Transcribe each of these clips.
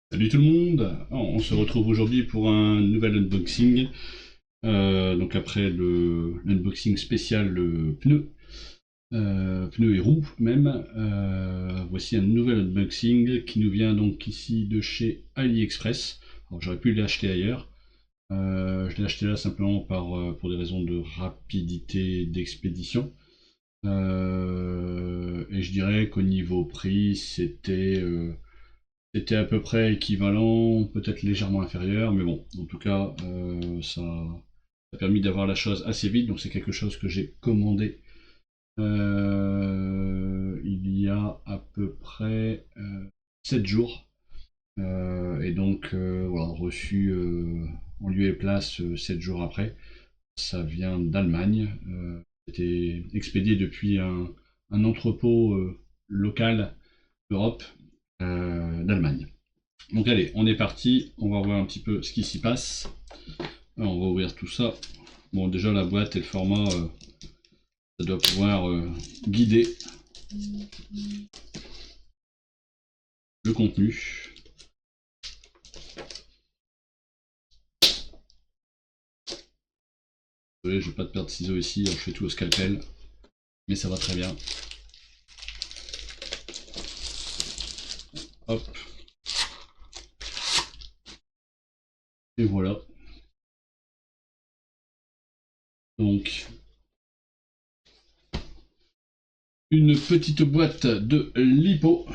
Salut tout le monde. On se retrouve aujourd'hui pour un nouvel unboxing. Donc après l'unboxing spécial pneu, pneu et roues même, voici un nouvel unboxing qui nous vient donc ici de chez AliExpress. Alors j'aurais pu l'acheter ailleurs. Je l'ai acheté là simplement pour des raisons de rapidité d'expédition. Et je dirais qu'au niveau prix, c'était à peu près équivalent, peut-être légèrement inférieur, mais bon, en tout cas, ça a permis d'avoir la chose assez vite, donc c'est quelque chose que j'ai commandé il y a à peu près 7 jours, et donc voilà, reçu en lieu et place 7 jours après. Ça vient d'Allemagne, c'était expédié depuis un entrepôt local d'Europe, d'Allemagne. Donc allez, on est parti, on va voir un petit peu ce qui s'y passe. Alors, on va ouvrir tout ça. Bon, déjà la boîte et le format, ça doit pouvoir guider le contenu. Désolé, je vais pas te perdre de ciseaux ici, alors je fais tout au scalpel, mais ça va très bien. Hop. Et voilà. Donc, une petite boîte de lipo.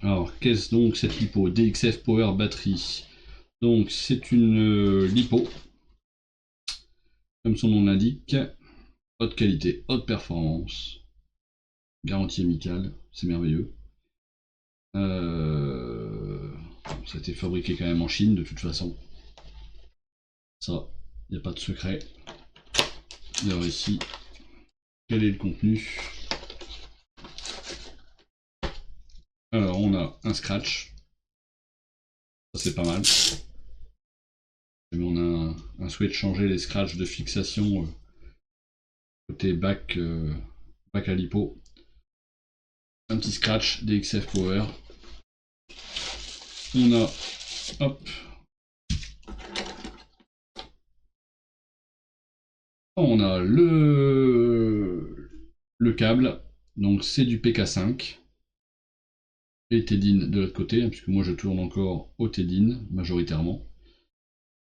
Alors, qu'est-ce donc cette lipo? DXF Power Battery. Donc, c'est une lipo, comme son nom l'indique, haute qualité, haute performance, garantie amicale, c'est merveilleux. Ça a été fabriqué quand même en Chine de toute façon. Ça, il n'y a pas de secret. Alors ici, quel est le contenu? Alors on a un scratch, ça c'est pas mal. Mais on a un souhait de changer les scratchs de fixation côté bac, bac à lipo. Un petit scratch DXF Power. On a, hop, on a le câble, donc c'est du PK5 et Tedin de l'autre côté, hein, puisque moi je tourne encore au Tedin majoritairement,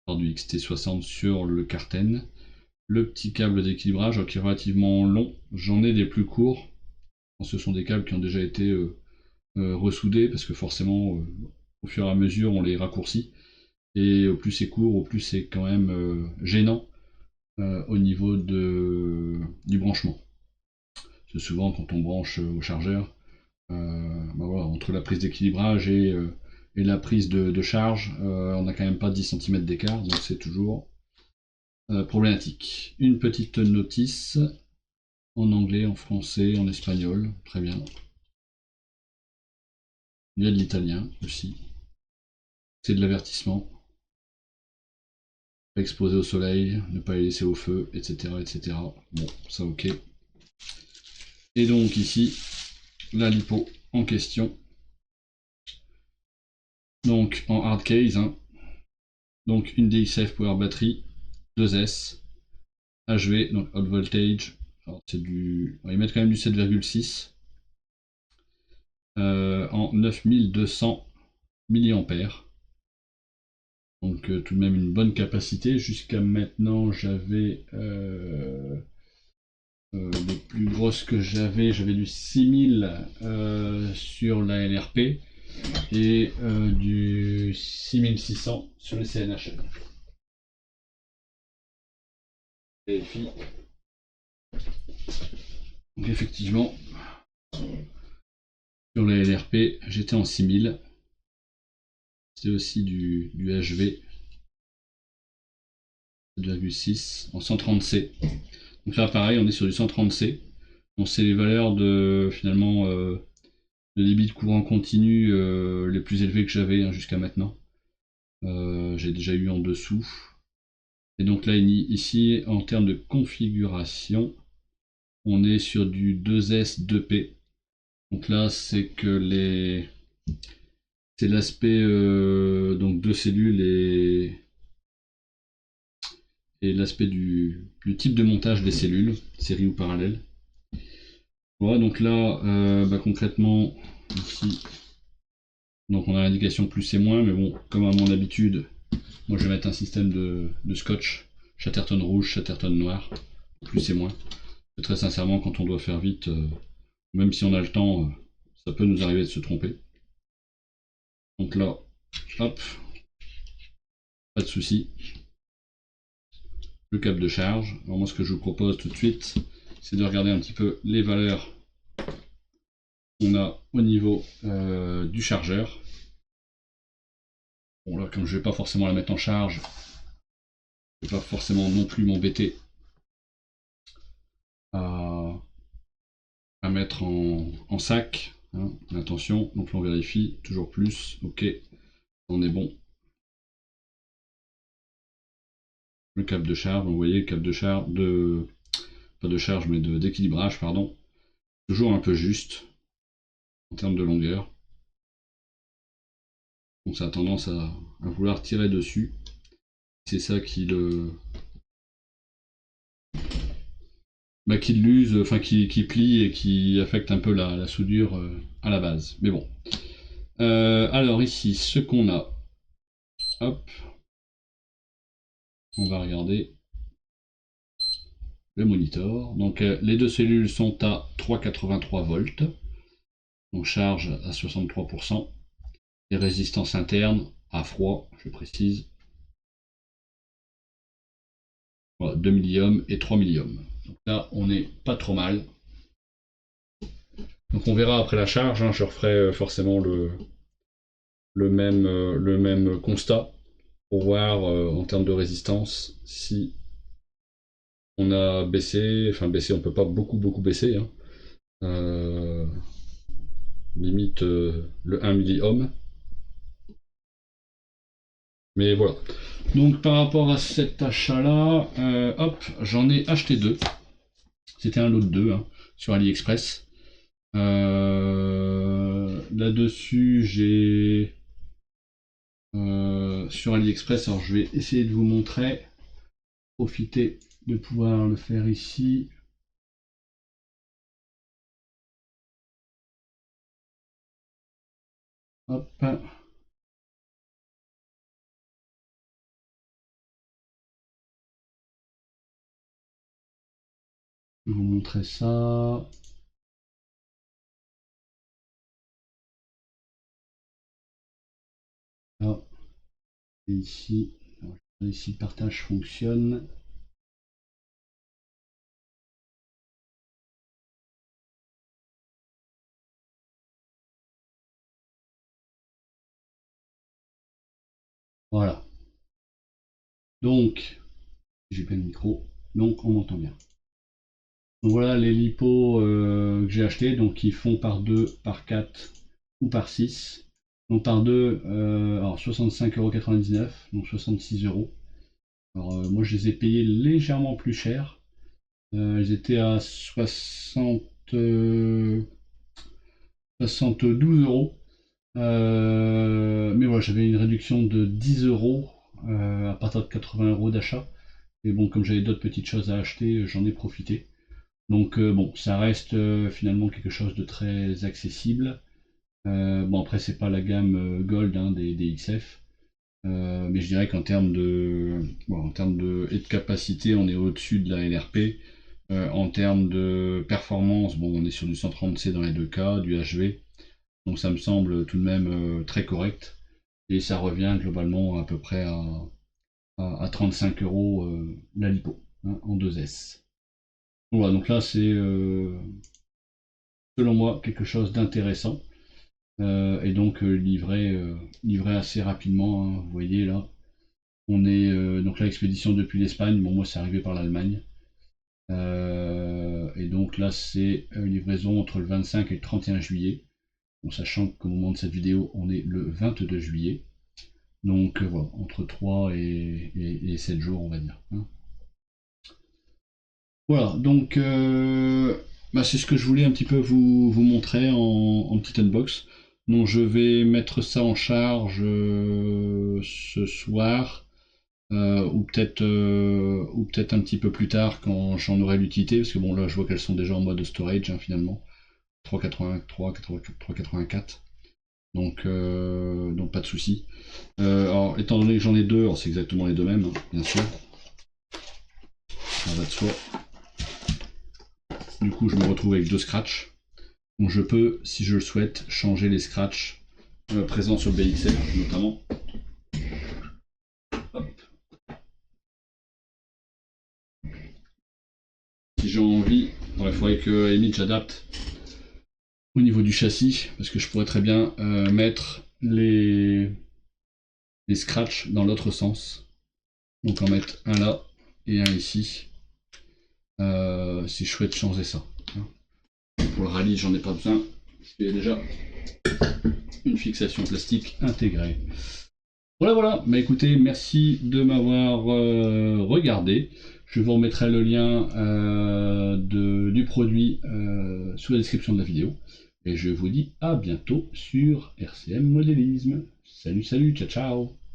par du XT60 sur le Carten. Le petit câble d'équilibrage qui est relativement long, j'en ai des plus courts, ce sont des câbles qui ont déjà été ressoudés, parce que forcément au fur et à mesure on les raccourcit, et au plus c'est court, au plus c'est quand même gênant au niveau du branchement. Parce que souvent quand on branche au chargeur, bah voilà, entre la prise d'équilibrage et la prise de charge, on n'a quand même pas 10 cm d'écart, donc c'est toujours problématique. Une petite notice en anglais, en français, en espagnol, très bien. Il y a de l'italien aussi. C'est de l'avertissement. Pas exposer au soleil, ne pas les laisser au feu, etc. etc. Bon, ça ok. Et donc ici, la lipo en question. Donc en hard case, hein. Donc une DXF Power Battery, 2S, HV, donc Hot Voltage. Alors c'est du. Alors, ils mettent quand même du 7,6 en 9200 mAh. Donc tout de même une bonne capacité. Jusqu'à maintenant, j'avais les plus grosses que j'avais du 6000 sur la LRP et du 6600 sur les CNHL. Vérifie. Donc effectivement, sur la LRP, j'étais en 6000. C'était aussi du HV 7,6 en 130C. Donc là pareil, on est sur du 130C. Donc c'est les valeurs de finalement de débit de courant continu les plus élevés que j'avais hein, jusqu'à maintenant. J'ai déjà eu en dessous. Et donc là ici en termes de configuration, on est sur du 2S 2P. Donc là c'est que C'est l'aspect donc de cellules et l'aspect du type de montage des cellules, série ou parallèle. Voilà, donc là, concrètement, ici, donc on a l'indication plus et moins, mais bon, comme à mon habitude, moi je vais mettre un système de scotch, Chatterton rouge, Chatterton noir, plus et moins. Et très sincèrement, quand on doit faire vite, même si on a le temps, ça peut nous arriver de se tromper. Donc là, hop, pas de souci. Le câble de charge. Alors moi ce que je vous propose tout de suite, c'est de regarder un petit peu les valeurs qu'on a au niveau du chargeur. Bon là comme je vais pas forcément la mettre en charge, je vais pas forcément non plus m'embêter à, à mettre en sac. Hein. Attention, donc là on vérifie, toujours plus, ok, on est bon. Le câble de charge, vous voyez le câble de charge, pas de charge mais d'équilibrage, pardon, toujours un peu juste en termes de longueur. Donc ça a tendance à vouloir tirer dessus. C'est ça qui qui l'use, enfin qui plie et qui affecte un peu la soudure à la base. Mais bon. Alors ici, ce qu'on a, hop, on va regarder le monitor. Donc les deux cellules sont à 3,83 volts, donc charge à 63%, et résistance interne à froid, je précise, voilà, 2 milliohms et 3 milliohms. Donc là, on n'est pas trop mal. Donc on verra après la charge, hein, je referai forcément le même constat pour voir en termes de résistance si on a baissé, enfin baissé, on peut pas beaucoup baisser, hein. Limite le 1 milliohm. Mais voilà. Donc par rapport à cet achat-là, hop, j'en ai acheté deux. C'était un lot de deux hein, sur AliExpress. Là-dessus, j'ai sur AliExpress, alors je vais essayer de vous montrer, profiter de pouvoir le faire ici. Hop. Je vais vous montrer ça. Là, et ici, ici le partage fonctionne. Voilà. Donc, j'ai pas le micro, donc on m'entend bien. Donc voilà les lipos que j'ai achetés, donc ils font par 2, par 4 ou par 6. Donc par 2, alors 65,99€, donc 66 euros. Alors moi je les ai payés légèrement plus cher. Ils étaient à 72 euros. Mais voilà, j'avais une réduction de 10 euros à partir de 80 euros d'achat. Et bon, comme j'avais d'autres petites choses à acheter, j'en ai profité. Donc bon, ça reste finalement quelque chose de très accessible. Bon après c'est pas la gamme Gold hein, des XF, mais je dirais qu'en termes en termes et de capacité, on est au-dessus de la LRP. En termes de performance, bon, on est sur du 130C dans les deux cas, du HV, donc ça me semble tout de même très correct. Et ça revient globalement à peu près à 35 euros la lipo hein, en 2S. Voilà, donc là c'est selon moi quelque chose d'intéressant et donc livré assez rapidement. Hein. Vous voyez là, on est donc là expédition depuis l'Espagne. Bon moi c'est arrivé par l'Allemagne et donc là c'est livraison entre le 25 et le 31 juillet. Bon, sachant qu'au moment de cette vidéo on est le 22 juillet. Donc voilà, entre 3 et 7 jours on va dire. Hein. Voilà, donc c'est ce que je voulais un petit peu vous montrer en petit unbox. Donc je vais mettre ça en charge ce soir, ou peut-être un petit peu plus tard quand j'en aurai l'utilité, parce que bon là je vois qu'elles sont déjà en mode storage hein, finalement. 3,83, 3,84. Donc pas de souci. Alors étant donné que j'en ai deux, c'est exactement les deux mêmes, hein, bien sûr. Ça va de soi. Du coup je me retrouve avec deux scratchs. Donc je peux, si je le souhaite, changer les scratchs présents sur le BXL notamment. Hop. Si j'ai envie, il faudrait que à la limite j'adapte au niveau du châssis, parce que je pourrais très bien mettre les scratchs dans l'autre sens. Donc en mettre un là et un ici. Si je souhaite changer ça. Pour le rallye, j'en ai pas besoin, parce qu'il y a déjà une fixation plastique intégrée. Voilà. Bah écoutez, merci de m'avoir regardé. Je vous remettrai le lien du produit sous la description de la vidéo. Et je vous dis à bientôt sur RCM Modélisme. Salut, ciao ciao.